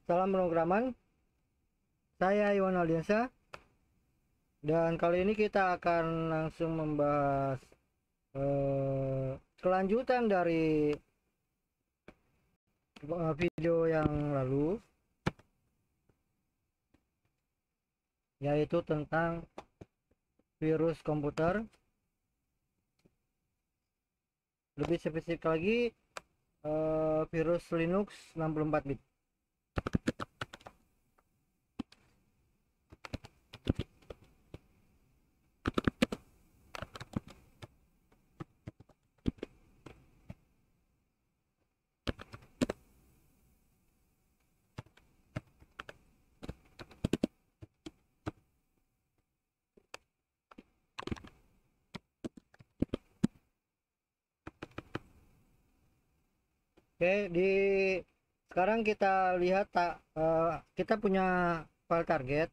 Salam pemrograman, saya Iwan Aldiansa, dan kali ini kita akan langsung membahas kelanjutan dari video yang lalu, yaitu tentang virus komputer. Lebih spesifik lagi, virus Linux 64 bit. Oke, sekarang kita lihat kita punya file target.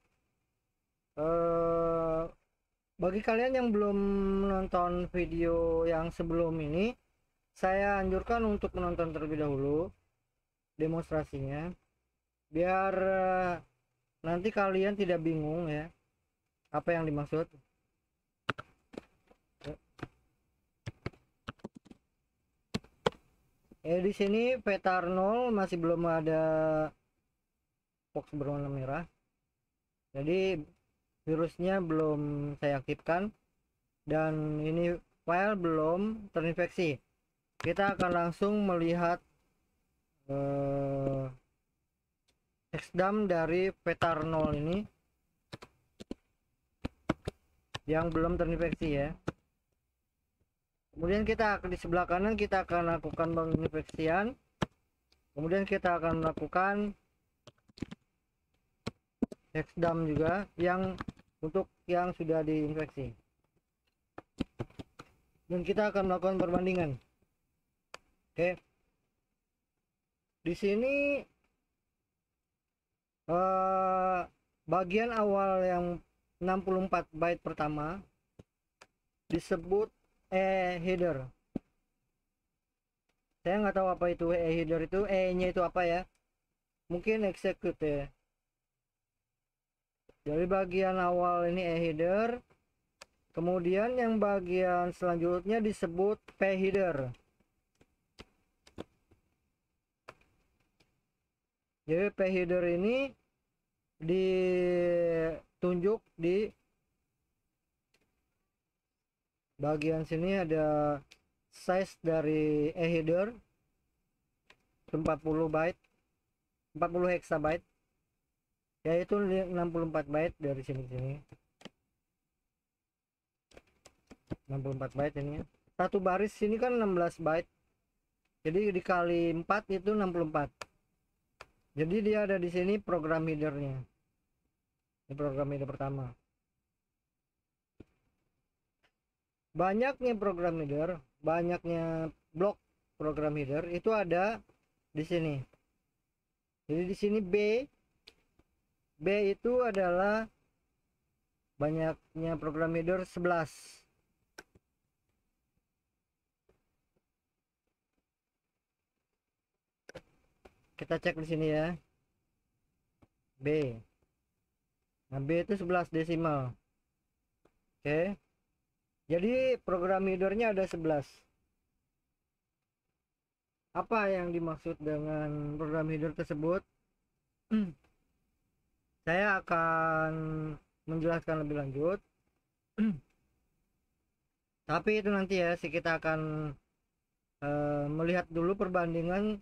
Bagi kalian yang belum menonton video yang sebelum ini, saya anjurkan untuk menonton terlebih dahulu demonstrasinya, biar nanti kalian tidak bingung ya apa yang dimaksud. Di sini Petar 0 masih belum ada box berwarna merah, jadi virusnya belum saya aktifkan, dan ini file belum terinfeksi. Kita akan langsung melihat exdam dari Petar 0 ini yang belum terinfeksi ya. Kemudian kita di sebelah kanan kita akan lakukan penginfeksian. Kemudian kita akan melakukan exdam juga yang untuk yang sudah diinfeksi. Dan kita akan melakukan perbandingan. Oke. Di sini bagian awal yang 64 byte pertama disebut header. Saya nggak tahu apa itu header, itu nya itu apa ya, mungkin execute ya. Dari bagian awal ini header, kemudian yang bagian selanjutnya disebut header. Jadi header ini ditunjuk di bagian sini, ada size dari header 40 byte, 40 hexabyte, yaitu 64 byte. Dari sini 64 byte ini ya. Satu baris sini kan 16 byte, jadi dikali 4 itu 64. Jadi dia ada di sini program headernya. Ini program header pertama. Banyaknya program header, banyaknya blok program header itu ada di sini. Jadi di sini B itu adalah banyaknya program header 11. Kita cek di sini ya. B. Nah, B itu 11 desimal. Oke. Jadi program headernya ada 11. Apa yang dimaksud dengan program header tersebut? Saya akan menjelaskan lebih lanjut. Tapi itu nanti ya, kita akan melihat dulu perbandingan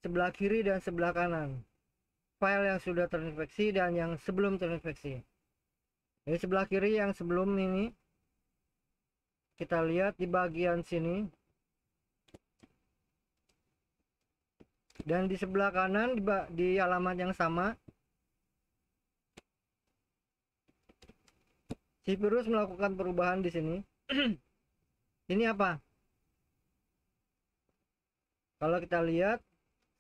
sebelah kiri dan sebelah kanan, file yang sudah terinfeksi dan yang sebelum terinfeksi. Jadi sebelah kiri yang sebelum ini, kita lihat di bagian sini, dan di sebelah kanan di alamat yang sama, si virus melakukan perubahan di sini. Ini apa? Kalau kita lihat,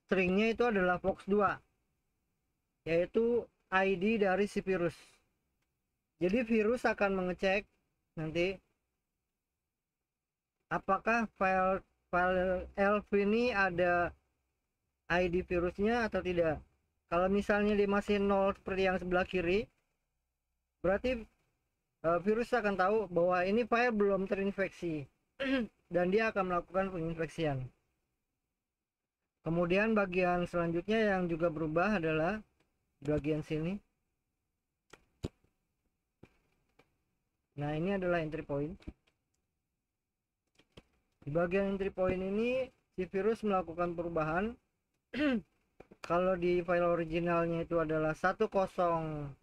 stringnya itu adalah Fox 2, yaitu ID dari si virus. Jadi virus akan mengecek nanti apakah file elf ini ada ID virusnya atau tidak. Kalau misalnya dia masih 0 seperti yang sebelah kiri, berarti virus akan tahu bahwa ini file belum terinfeksi dan dia akan melakukan penginfeksian. Kemudian bagian selanjutnya yang juga berubah adalah bagian sini. Nah, ini adalah entry point. Di bagian entry point ini si virus melakukan perubahan. Kalau di file originalnya itu adalah 1040,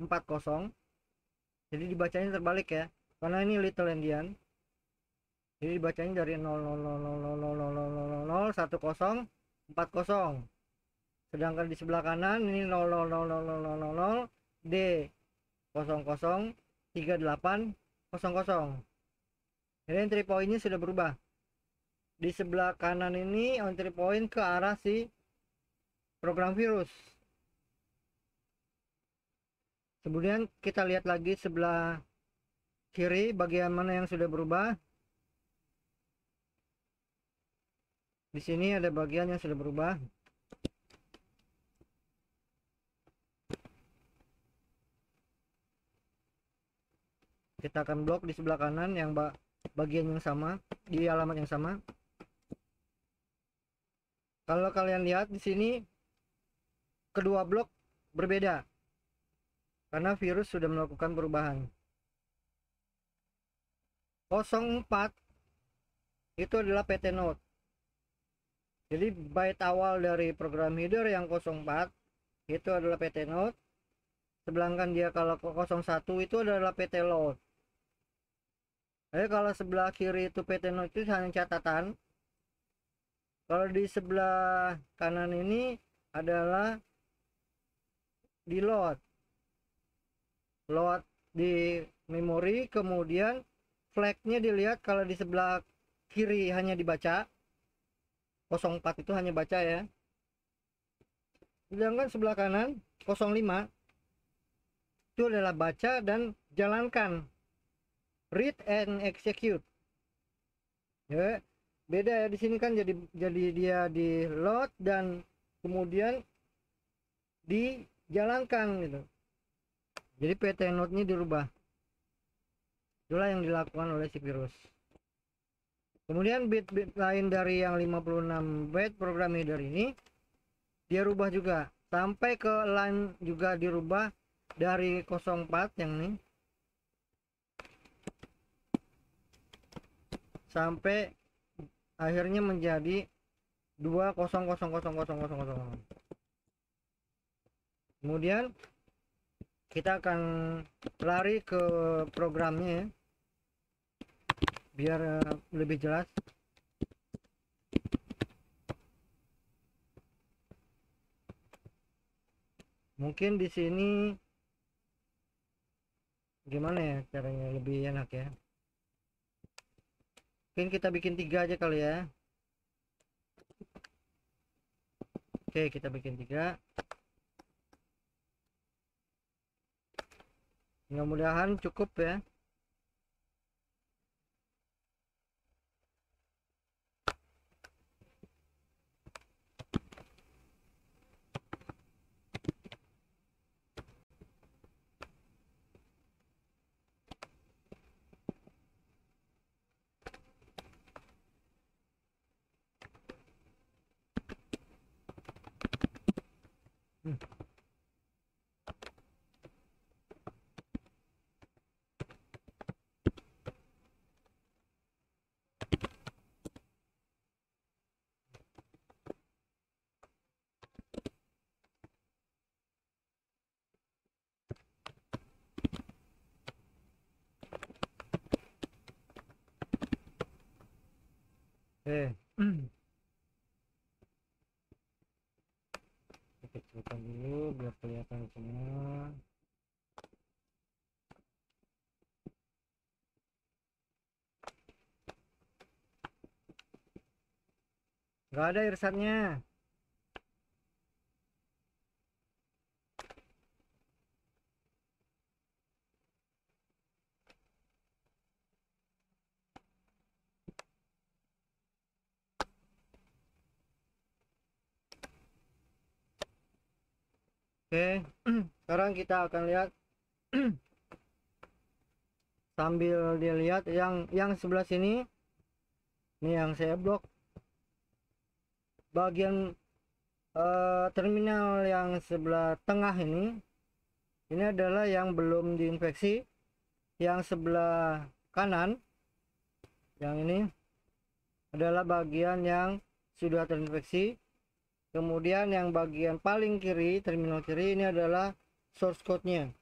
jadi dibacanya terbalik ya, karena ini little endian. Jadi dibacanya dari 0000001040. Sedangkan di sebelah kanan ini 000000 D 003800. Jadi entry pointnya sudah berubah. Di sebelah kanan ini entry point ke arah si program virus. Kemudian kita lihat lagi sebelah kiri bagian mana yang sudah berubah. Di sini ada bagian yang sudah berubah. Kita akan blok di sebelah kanan yang bagian yang sama, di alamat yang sama. Kalau kalian lihat di sini kedua blok berbeda karena virus sudah melakukan perubahan. 04 itu adalah PT node. Jadi byte awal dari program header yang 04 itu adalah PT node. Sedangkan dia kalau ke 01 itu adalah PT load. Jadi kalau sebelah kiri itu PT node itu hanya catatan. Kalau di sebelah kanan ini adalah di load di memori, kemudian flagnya dilihat kalau di sebelah kiri hanya dibaca, 04 itu hanya baca ya, sedangkan sebelah kanan 05 itu adalah baca dan jalankan, read and execute ya. Beda ya, di sini kan jadi dia di load dan kemudian dijalankan gitu. Jadi PT node nya dirubah. Itulah yang dilakukan oleh si virus. Kemudian bit-bit lain dari yang 56 byte program header ini dia rubah juga sampai ke line, juga dirubah dari 04 yang ini sampai akhirnya menjadi 200000. Kemudian kita akan lari ke programnya ya, biar lebih jelas. Mungkin di sini gimana ya caranya lebih enak ya. Mungkin kita bikin 3 aja kali ya. Oke, kita bikin 3. Mudah-mudahan cukup ya. Oke. Kita kecilkan dulu biar kelihatan semua. Nggak ada irisannya. Oke. Sekarang kita akan lihat sambil dilihat yang sebelah sini. Ini yang saya blok bagian terminal yang sebelah tengah ini adalah yang belum diinfeksi. Yang sebelah kanan yang ini adalah bagian yang sudah terinfeksi. Kemudian yang bagian paling kiri, terminal kiri, ini adalah source code-nya.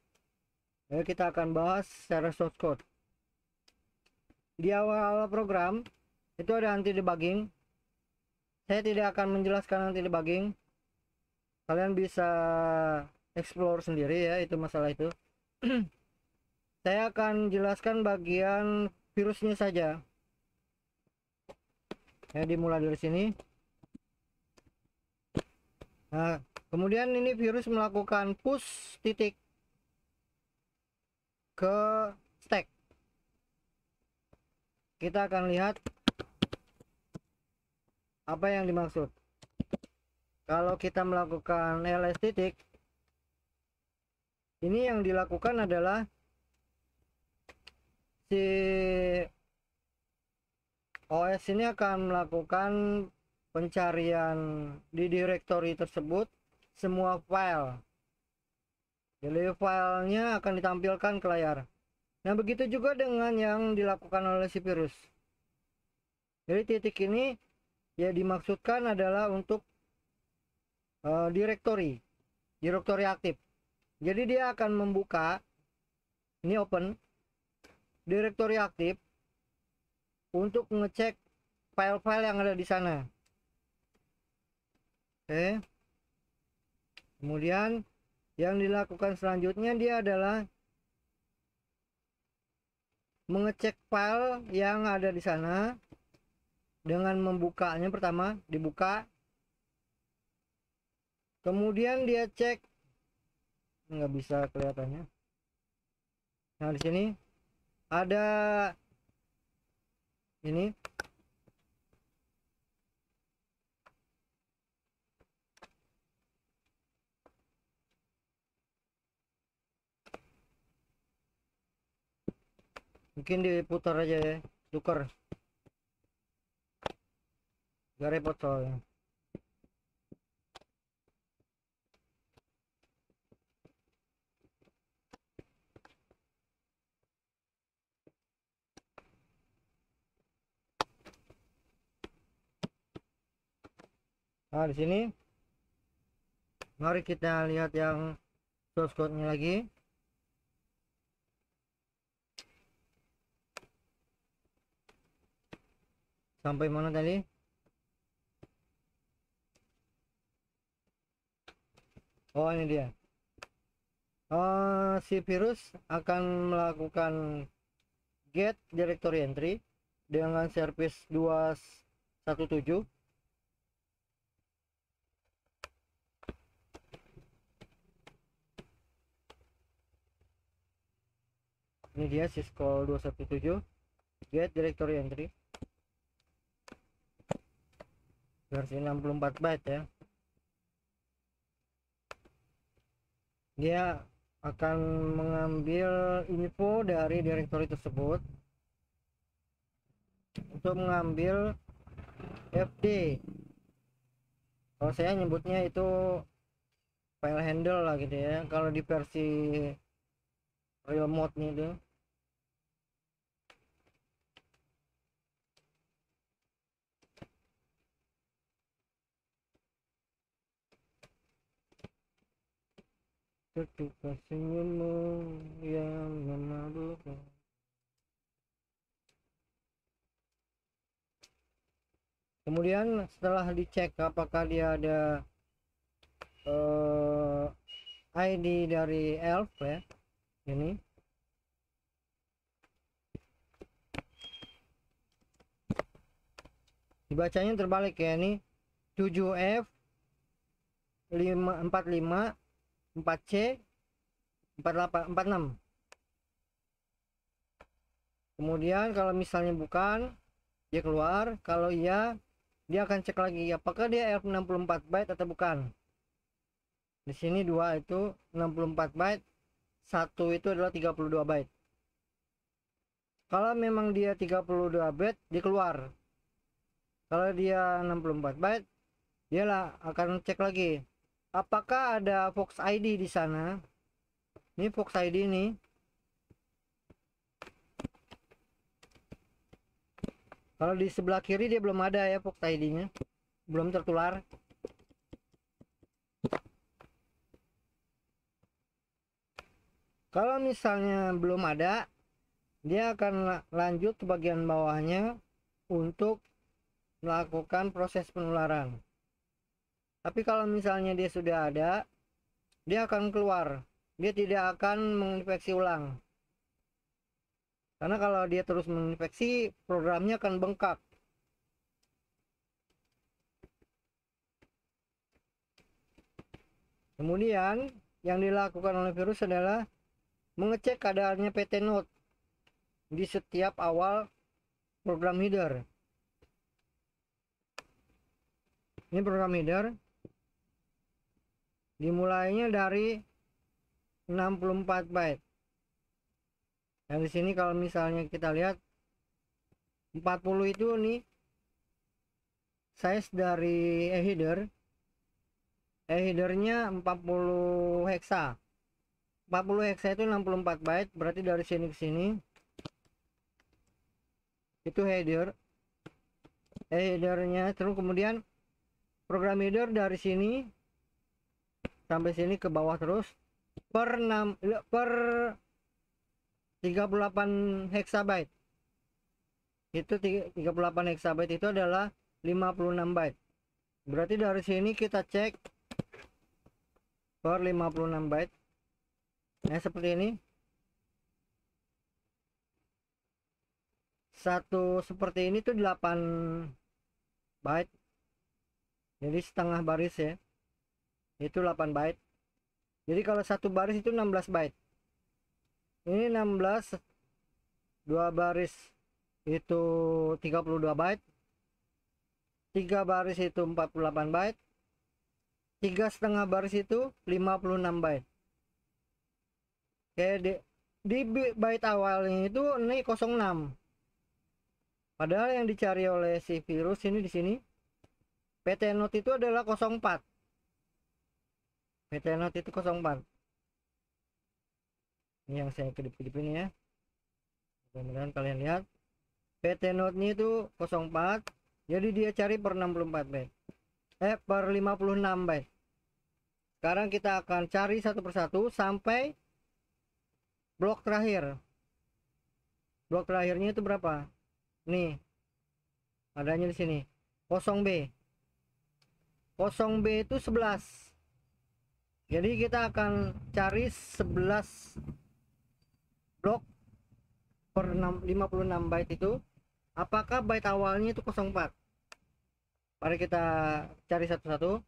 Jadi kita akan bahas secara source code. Di awal program itu ada anti debugging. Saya tidak akan menjelaskan anti debugging. Kalian bisa explore sendiri ya, itu masalah itu. Saya akan jelaskan bagian virusnya saja. Ya, dimulai dari sini. Nah, kemudian ini virus melakukan push titik ke stack. Kita akan lihat apa yang dimaksud. Kalau kita melakukan ls titik, ini yang dilakukan adalah si OS ini akan melakukan pencarian di directory tersebut semua file. Jadi filenya akan ditampilkan ke layar. Nah, begitu juga dengan yang dilakukan oleh si virus. Jadi titik ini ya dimaksudkan adalah untuk directory aktif. Jadi dia akan membuka, ini open directory aktif untuk ngecek file-file yang ada di sana. Oke. Kemudian yang dilakukan selanjutnya dia adalah mengecek file yang ada di sana dengan membukanya. Pertama dibuka, kemudian dia cek, nggak bisa kelihatannya. Nah, di sini ada ini. Mungkin diputar aja ya, tuker, gak repot soalnya. Nah, di sini mari kita lihat yang source code-nya lagi. Sampai mana tadi? Oh, ini dia. Si virus akan melakukan get directory entry dengan service 217. Ini dia syscall 217 get directory entry versi 64 byte ya. Dia akan mengambil info dari directory tersebut untuk mengambil fd. Kalau saya nyebutnya itu file handle lah gitu ya, kalau di versi real mode nya itu. Ketika senyummu yang memabukkan. Kemudian setelah dicek apakah dia ada ID dari elf ya, ini dibacanya terbalik ya, ini 7F 545 4C 48 46. Kemudian kalau misalnya bukan, dia keluar. Kalau iya, dia akan cek lagi apakah dia F64 byte atau bukan. Di sini 2 itu 64 byte, 1 itu adalah 32 byte. Kalau memang dia 32 byte, dikeluar. Kalau dia 64 byte, dia lah akan cek lagi apakah ada Fox ID di sana. Ini Fox ID ini. Kalau di sebelah kiri dia belum ada ya Fox ID-nya, belum tertular. Kalau misalnya belum ada, dia akan lanjut ke bagian bawahnya untuk melakukan proses penularan. Tapi kalau misalnya dia sudah ada, dia akan keluar. Dia tidak akan menginfeksi ulang. Karena kalau dia terus menginfeksi, programnya akan bengkak. Kemudian yang dilakukan oleh virus adalah mengecek keadaannya PT node di setiap awal program header. Ini program header dimulainya dari 64 byte. Dan di sini kalau misalnya kita lihat 40 itu nih size dari header. Headernya 40 hexa. 40 hexa itu 64 byte, berarti dari sini ke sini itu headernya. Terus kemudian program header dari sini sampai sini ke bawah terus per 38 hexabyte. Itu 38 hexabyte itu adalah 56 byte. Berarti dari sini kita cek per 56 byte. Nah, seperti ini. Satu seperti ini tuh 8 byte. Jadi setengah baris ya. Itu 8 byte. Jadi kalau satu baris itu 16 byte. Ini 16, 2 baris itu 32 byte. 3 baris itu 48 byte. 3 setengah baris itu 56 byte. Oke, di byte awalnya itu ini 06. Padahal yang dicari oleh si virus ini di sini PT node itu adalah 04. PT node itu 04. Ini yang saya kedip-kedip ini ya. Mudah-mudahan kalian lihat. PT node nya itu 04. Jadi dia cari per 64 byte. Per 56 byte. Sekarang kita akan cari satu persatu sampai blok terakhir. Blok terakhirnya itu berapa? Nih. Adanya di sini. 0B. 0B itu 11. Jadi kita akan cari 11 blok per 56 byte itu. Apakah byte awalnya itu 04? Mari kita cari satu-satu.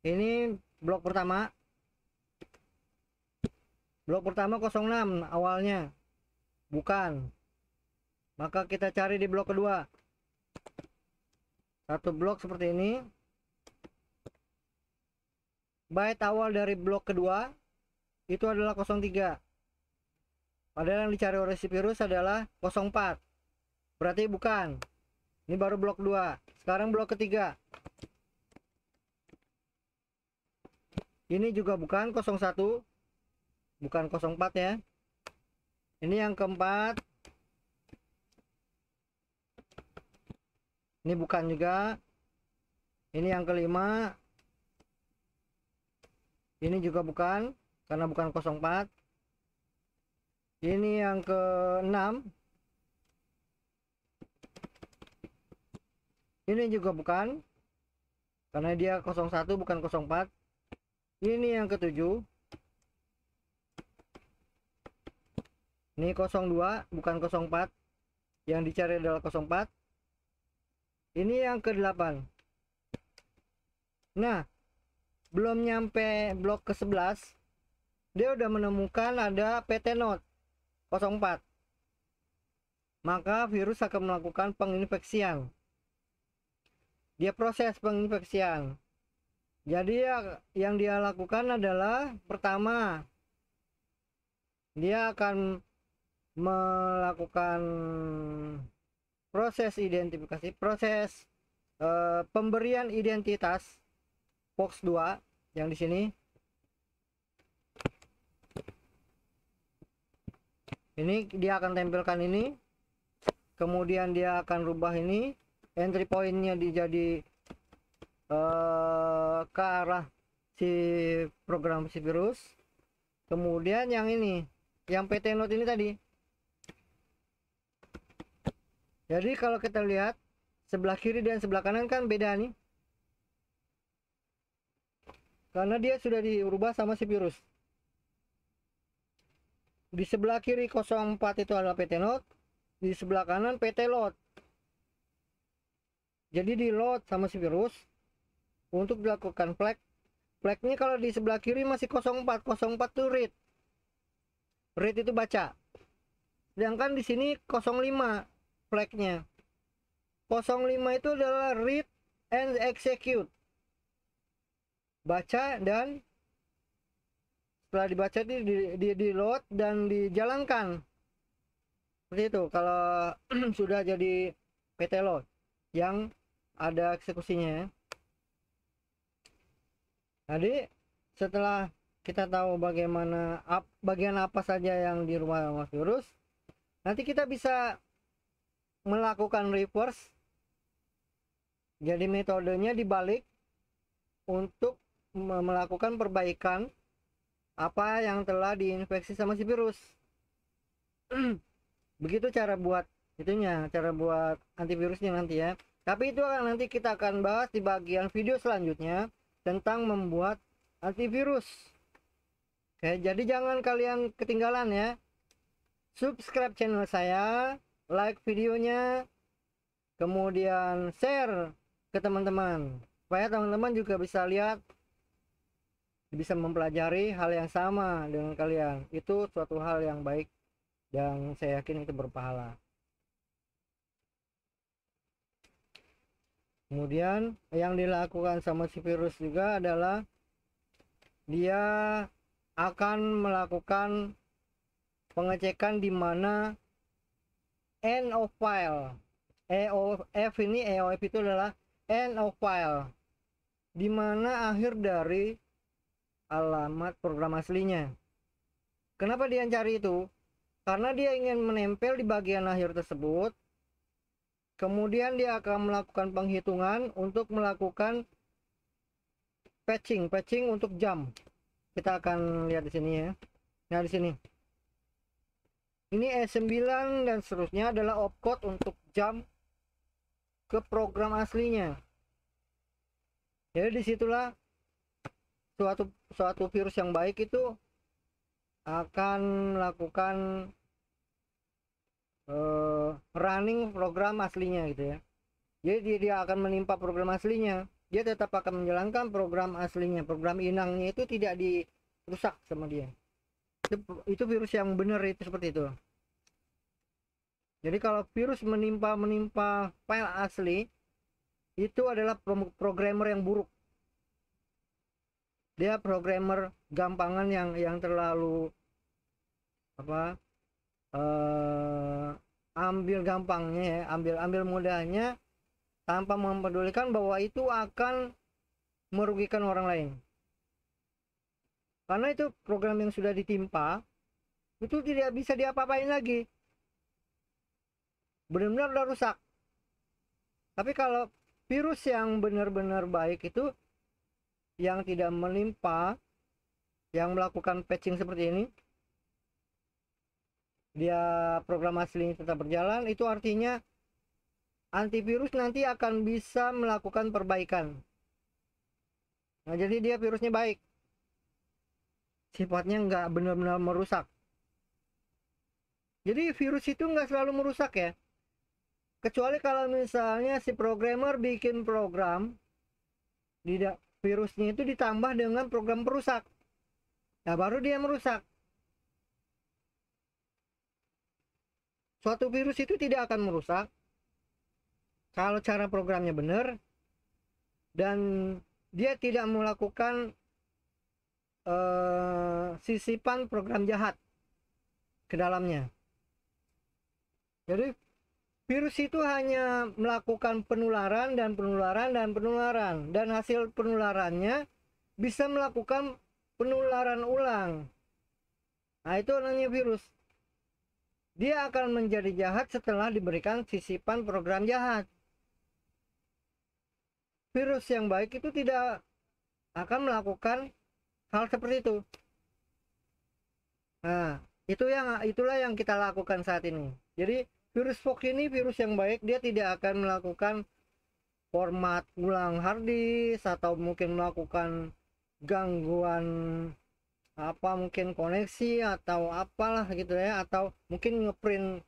Ini blok pertama. Blok pertama 06 awalnya. Bukan. Maka kita cari di blok kedua. Satu blok seperti ini. Byte awal dari blok kedua itu adalah 03. Padahal yang dicari oleh si virus adalah 04. Berarti bukan. Ini baru blok 2. Sekarang blok ketiga. Ini juga bukan 01. Bukan 04 ya. Ini yang keempat. Ini bukan juga. Ini yang kelima. Ini juga bukan, karena bukan 04. Ini yang ke-6. Ini juga bukan, karena dia 01 bukan 04. Ini yang ke-7. Ini 02 bukan 04. Yang dicari adalah 04. Ini yang ke-8. Nah, belum nyampe blok ke-11, dia udah menemukan ada PT node 04. Maka virus akan melakukan penginfeksian. Dia proses penginfeksian. Jadi ya, yang dia lakukan adalah pertama, dia akan melakukan proses identifikasi, proses pemberian identitas POX2 yang di sini. Ini dia akan tempelkan ini, kemudian dia akan rubah ini, entry pointnya dijadi ke arah si program si virus. Kemudian yang ini, yang PT Node ini tadi. Jadi kalau kita lihat sebelah kiri dan sebelah kanan kan beda nih, karena dia sudah diubah sama si virus. Di sebelah kiri 04 itu adalah PT Node, di sebelah kanan PT Load. Jadi di load sama si virus untuk dilakukan flag. Flagnya kalau di sebelah kiri masih 04, 04 itu read. Read itu baca. Sedangkan di sini 05 flagnya. 05 itu adalah read and execute. Baca dan setelah dibaca di load dan dijalankan. Seperti itu kalau sudah jadi PT load yang ada eksekusinya. Jadi setelah kita tahu bagaimana bagian apa saja yang dirubah sama virus, nanti kita bisa melakukan reverse. Jadi metodenya dibalik untuk melakukan perbaikan apa yang telah diinfeksi sama si virus. Begitu cara buat itunya, cara buat antivirusnya nanti ya. Tapi itu nanti kita akan bahas di bagian video selanjutnya tentang membuat antivirus. Oke, jadi jangan kalian ketinggalan ya. Subscribe channel saya, like videonya, kemudian share ke teman-teman supaya teman-teman juga bisa lihat, bisa mempelajari hal yang sama dengan kalian. Itu suatu hal yang baik dan saya yakin itu berpahala. Kemudian yang dilakukan sama si virus juga adalah dia akan melakukan pengecekan di mana end of file. EOF ini, EOF itu adalah end of file, di mana akhir dari alamat program aslinya. Kenapa dia cari itu? Karena dia ingin menempel di bagian akhir tersebut. Kemudian dia akan melakukan penghitungan untuk melakukan patching untuk jam. Kita akan lihat di sini ya. Nah, di sini. Ini E9 dan seterusnya adalah opcode untuk jam ke program aslinya. Jadi disitulah suatu virus yang baik itu akan melakukan running program aslinya gitu ya. Jadi dia akan menimpa program aslinya, dia tetap akan menjalankan program aslinya, program inangnya itu tidak dirusak sama dia. Itu virus yang benar, itu seperti itu. Jadi kalau virus menimpa file asli, itu adalah programmer yang buruk. Dia programmer gampangan yang terlalu apa, ambil gampangnya ya, ambil mudahnya tanpa mempedulikan bahwa itu akan merugikan orang lain. Karena itu program yang sudah ditimpa itu tidak bisa diapa-apain lagi, benar-benar udah rusak. Tapi kalau virus yang benar-benar baik itu, yang tidak menimpa, yang melakukan patching seperti ini, dia program aslinya tetap berjalan, itu artinya antivirus nanti akan bisa melakukan perbaikan. Nah, jadi dia virusnya baik, sifatnya nggak benar-benar merusak. Jadi virus itu nggak selalu merusak ya, kecuali kalau misalnya si programmer bikin program, virusnya itu ditambah dengan program perusak, nah baru dia merusak. Suatu virus itu tidak akan merusak kalau cara programnya benar dan dia tidak melakukan sisipan program jahat ke dalamnya. Jadi virus itu hanya melakukan penularan dan penularan dan penularan, dan hasil penularannya bisa melakukan penularan ulang. Nah, itu namanya virus. Dia akan menjadi jahat setelah diberikan sisipan program jahat. Virus yang baik itu tidak akan melakukan hal seperti itu. Nah, itulah yang kita lakukan saat ini. Jadi virus Fox ini virus yang baik, dia tidak akan melakukan format ulang hard disk atau mungkin melakukan gangguan mungkin koneksi atau apalah gitu ya, atau mungkin ngeprint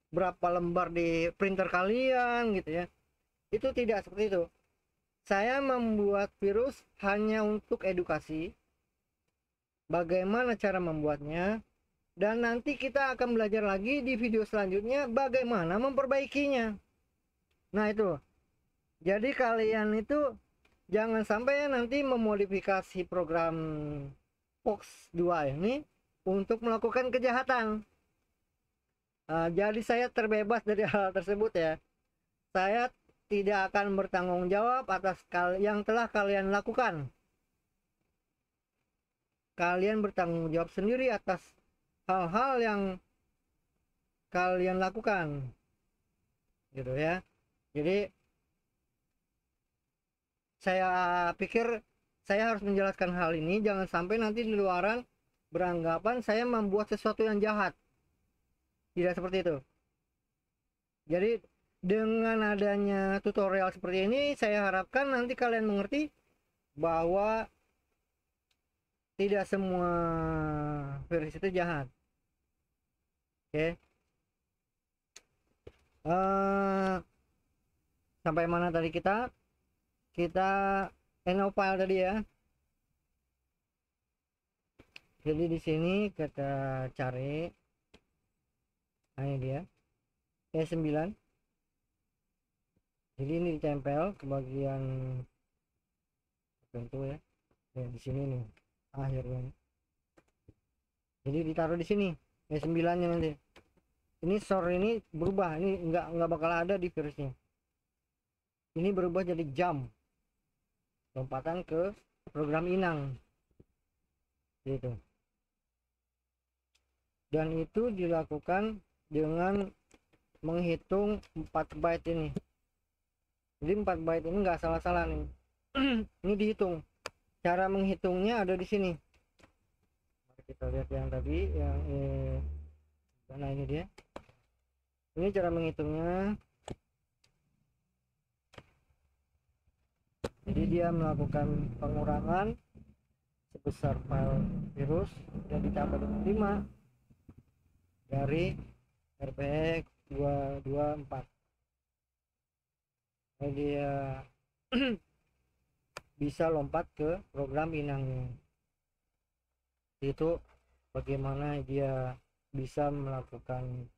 berapa lembar di printer kalian gitu ya. Itu tidak seperti itu. Saya membuat virus hanya untuk edukasi, bagaimana cara membuatnya, dan nanti kita akan belajar lagi di video selanjutnya bagaimana memperbaikinya. Nah, itu jadi kalian itu jangan sampai nanti memodifikasi program Fox 2 ini untuk melakukan kejahatan. Jadi saya terbebas dari hal tersebut ya. Saya tidak akan bertanggung jawab atas yang telah kalian lakukan. Kalian bertanggung jawab sendiri atas hal-hal yang kalian lakukan, gitu ya. Jadi saya pikir saya harus menjelaskan hal ini, jangan sampai nanti di luaran beranggapan saya membuat sesuatu yang jahat. Tidak seperti itu. Jadi dengan adanya tutorial seperti ini, saya harapkan nanti kalian mengerti bahwa tidak semua virus itu jahat. Oke. Sampai mana tadi kita file tadi ya. Jadi di sini kita cari, nah ini dia E9. Jadi ini ditempel ke bagian tertentu ya. Di sini nih akhirnya. Jadi ditaruh di sini E9 nya nanti. Ini source ini berubah, ini nggak bakal ada di virusnya. Ini berubah jadi jam, lompatan ke program inang gitu. Dan itu dilakukan dengan menghitung 4 byte ini. Jadi 4 byte ini nggak salah-salah nih. Ini dihitung. Cara menghitungnya ada di sini. Mari kita lihat yang tadi, yang nah ini dia. Ini cara menghitungnya. Jadi dia melakukan pengurangan sebesar file virus yang ditambah 5 dari RPX 224. Jadi dia bisa lompat ke program inangnya. Itu bagaimana dia bisa melakukan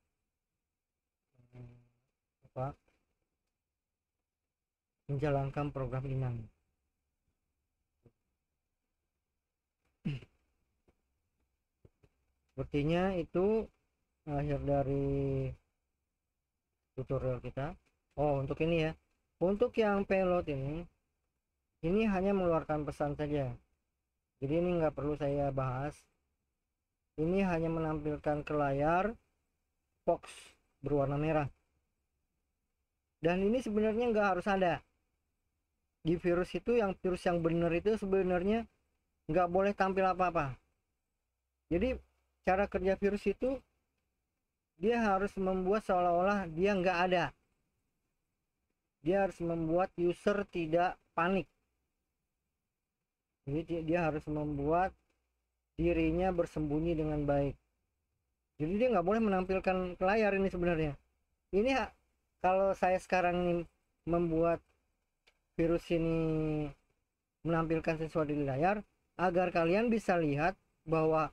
menjalankan program inang. Sepertinya itu akhir dari tutorial kita. Oh, untuk ini ya, untuk yang payload ini hanya mengeluarkan pesan saja, jadi ini nggak perlu saya bahas. Ini hanya menampilkan ke layar box berwarna merah, dan ini sebenarnya nggak harus ada di virus itu. Yang virus yang benar itu sebenarnya nggak boleh tampil apa-apa. Jadi cara kerja virus itu dia harus membuat seolah-olah dia nggak ada. Dia harus membuat user tidak panik. Jadi dia harus membuat dirinya bersembunyi dengan baik. Jadi dia nggak boleh menampilkan ke layar ini sebenarnya. Ini kalau saya sekarang ini membuat virus ini menampilkan sesuatu di layar, agar kalian bisa lihat bahwa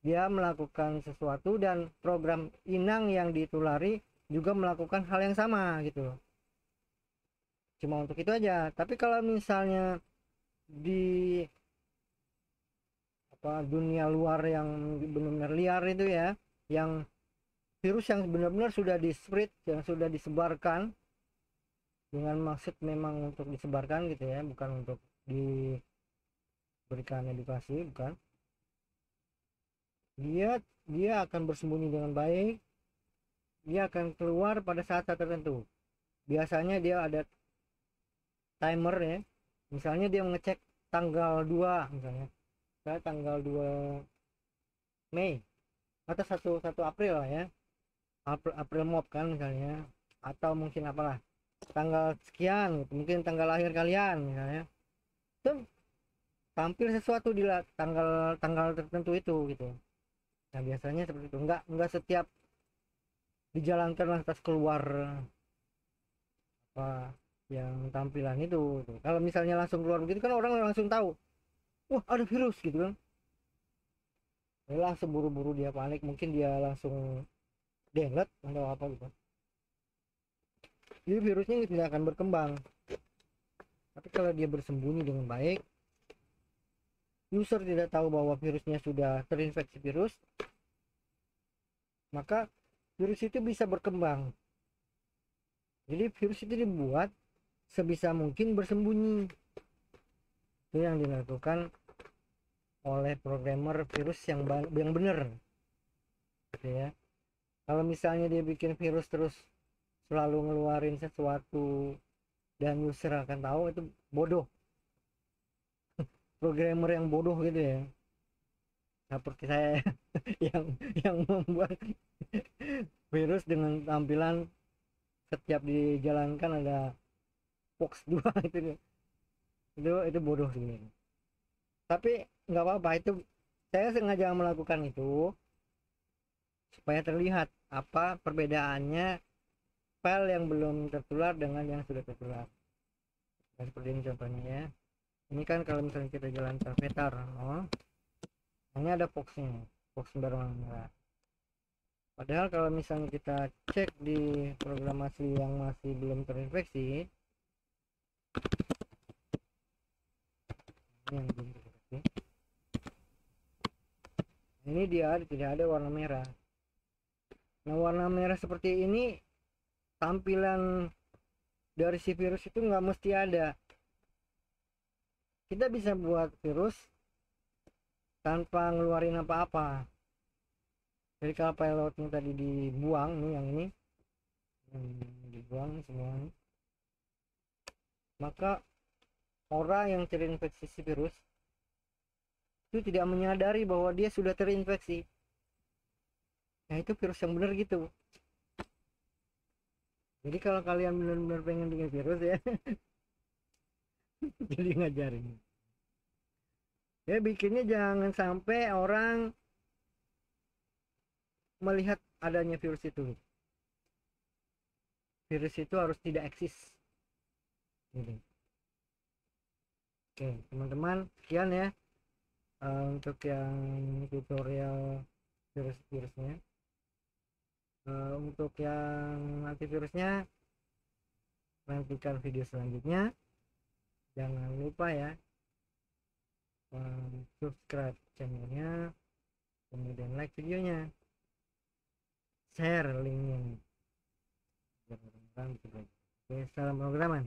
dia melakukan sesuatu dan program inang yang ditulari juga melakukan hal yang sama gitu. cuma untuk itu aja. Tapi kalau misalnya di apa dunia luar yang benar-benar liar itu ya, yang virus yang benar-benar sudah di spread, yang sudah disebarkan dengan maksud memang untuk disebarkan gitu ya, bukan untuk diberikan edukasi, bukan. Dia dia akan bersembunyi dengan baik, dia akan keluar pada saat-saat tertentu. Biasanya dia ada timer ya, misalnya dia mengecek tanggal 2 misalnya, saya tanggal 2 Mei atau 1 April lah ya, April Mop kan misalnya, atau mungkin apalah tanggal sekian gitu, mungkin tanggal lahir kalian misalnya, itu tampil sesuatu di tanggal tanggal tertentu itu gitu. Nah biasanya seperti itu, nggak setiap dijalankan lantas keluar apa yang tampilan itu gitu. Kalau misalnya langsung keluar begitu kan orang langsung tahu, wah ada virus gitu kan. Dia langsung buru-buru dia panik, mungkin dia langsung delete atau apa gitu. Jadi virusnya tidak akan berkembang. Tapi kalau dia bersembunyi dengan baik, user tidak tahu bahwa virusnya sudah terinfeksi virus, maka virus itu bisa berkembang. Jadi virus itu dibuat sebisa mungkin bersembunyi. Itu yang dilakukan oleh programmer virus yang benar gitu ya. Kalau misalnya dia bikin virus terus selalu ngeluarin sesuatu dan user akan tahu, itu bodoh, programmer yang bodoh gitu ya, seperti saya yang yang membuat virus dengan tampilan setiap dijalankan ada Fox 2 itu bodoh sebenarnya. Tapi nggak apa-apa, itu saya sengaja melakukan itu supaya terlihat apa perbedaannya file yang belum tertular dengan yang sudah tertular. Nah, seperti ini contohnya ya. Ini kan kalau misalnya kita jalankan Vetar, oh, ini ada Foxnya, Fox berwarna merah. Padahal kalau misalnya kita cek di program asli yang masih belum terinfeksi, ini yang belum terinfeksi, ini dia tidak ada warna merah. Nah warna merah seperti ini, tampilan dari si virus itu nggak mesti ada. Kita bisa buat virus tanpa ngeluarin apa-apa. Jadi kalau pilotnya tadi dibuang nih, yang ini dibuang semua nih, maka orang yang terinfeksi si virus itu tidak menyadari bahwa dia sudah terinfeksi. Nah itu virus yang benar gitu. Jadi kalau kalian benar-benar pengen bikin virus ya jadi ngajarin ya, bikinnya jangan sampai orang melihat adanya virus itu. Virus itu harus tidak eksis gitu. Oke teman-teman, sekian ya untuk yang tutorial virus-virusnya. Untuk yang antivirusnya nantikan video selanjutnya. Jangan lupa ya subscribe channelnya, kemudian like videonya, share linknya. Oke, salam programan.